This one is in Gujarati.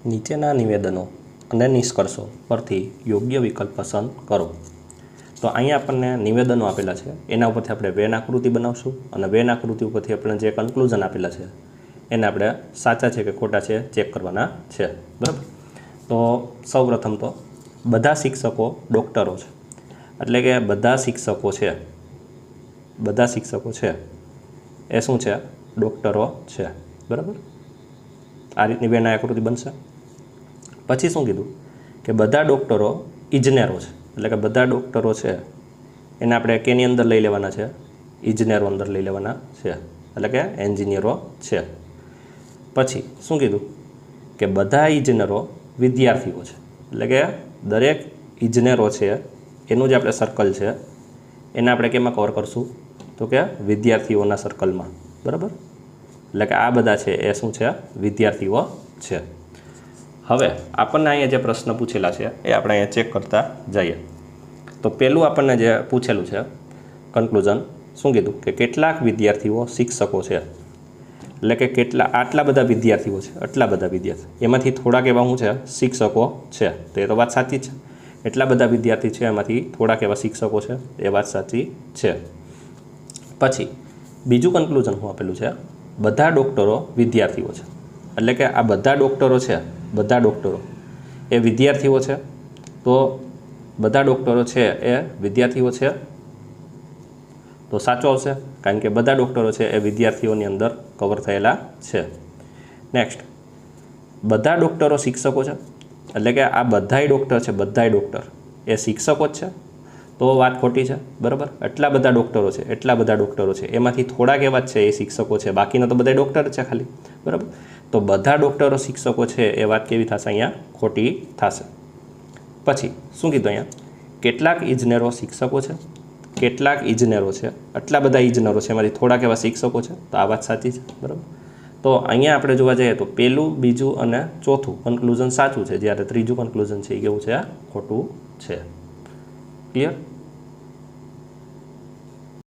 નીચેના નિવેદનો અને નિષ્કર્ષો પરથી યોગ્ય વિકલ્પ પસંદ કરો. તો અહીંયા આપણને નિવેદનો આપેલા છે, એના ઉપરથી આપણે વેન આકૃતિ બનાવશું અને વેન આકૃતિ ઉપરથી આપણે જે કન્ક્લુઝન આપેલા છે એને આપણે સાચા છે કે ખોટા છે ચેક કરવાના છે. બરાબર. તો સૌપ્રથમ તો બધા શિક્ષકો ડૉક્ટરો છે, એટલે કે બધા શિક્ષકો છે એ શું છે? ડૉક્ટરો છે. બરાબર. આ રીતની વેન આકૃતિ બનશે. પછી શું કીધું કે બધા ડૉક્ટરો ઇજનેરો છે, એટલે કે બધા ડૉક્ટરો છે એને આપણે કેની અંદર લઈ લેવાના છે? ઇજનેરો અંદર લઈ લેવાના છે, એટલે કે એન્જિનિયરો છે. પછી શું કીધું કે બધા ઇજનેરો વિદ્યાર્થીઓ છે, એટલે કે દરેક ઇજનેરો છે એનું જે આપણે સર્કલ છે એને આપણે કેમાં કવર કરશું? તો કે વિદ્યાર્થીઓના સર્કલમાં. બરાબર. એટલે કે આ બધા છે એ શું છે? વિદ્યાર્થીઓ છે. હવે આપણને અહીંયા જે પ્રશ્ન પૂછેલા છે એ આપણે અહીંયા ચેક કરતા જઈએ. તો પહેલું આપણને જે પૂછેલું છે કન્ક્લુઝન શું કીધું કે કેટલાક વિદ્યાર્થીઓ શિક્ષકો છે, એટલે કે આટલા બધા વિદ્યાર્થીઓ છે, આટલા બધા વિદ્યાર્થી, એમાંથી થોડાક એવા શું છે? શિક્ષકો છે. તો એ તો વાત સાચી છે. એટલા બધા વિદ્યાર્થી છે એમાંથી થોડાક એવા શિક્ષકો છે, એ વાત સાચી છે. પછી બીજું કન્ક્લુઝન શું આપેલું છે? બધા ડૉક્ટરો વિદ્યાર્થીઓ છે, એટલે કે આ બધા ડૉક્ટરો છે, બધા ડૉક્ટરો એ વિદ્યાર્થીઓ છે. તો બધા ડૉક્ટરો છે એ વિદ્યાર્થીઓ છે તો સાચો આવશે, કારણ કે બધા ડૉક્ટરો છે એ વિદ્યાર્થીઓની અંદર કવર થયેલા છે. નેક્સ્ટ, બધા ડૉક્ટરો શિક્ષકો છે, એટલે કે આ બધાય ડૉક્ટર છે, બધાય ડૉક્ટર એ શિક્ષકો જ છે. તો વાત ખોટી છે. બરાબર. એટલા બધા ડૉક્ટરો છે, એટલા બધા ડૉક્ટરો છે, એમાંથી થોડાક એવા જ છે એ શિક્ષકો છે, બાકીના તો બધા ડૉક્ટર જ છે ખાલી. બરાબર. તો બધા ડૉક્ટરો શિક્ષકો છે એ વાત કેવી થશે? અહીંયા ખોટી થશે. પછી શું કીધું અહીંયા? કેટલાક ઇજનેરો શિક્ષકો છે, કેટલાક ઇજનેરો છે, આટલા બધા ઇજનેરો છે, એમાંથી થોડાક એવા શિક્ષકો છે. તો આ વાત સાચી છે. બરાબર. તો અહીંયા આપણે જોવા જઈએ તો પહેલું, બીજું અને ચોથું કન્ક્લુઝન સાચું છે, જ્યારે ત્રીજું કન્ક્લુઝન છે એ કેવું છે? ખોટું છે. ક્લિયર?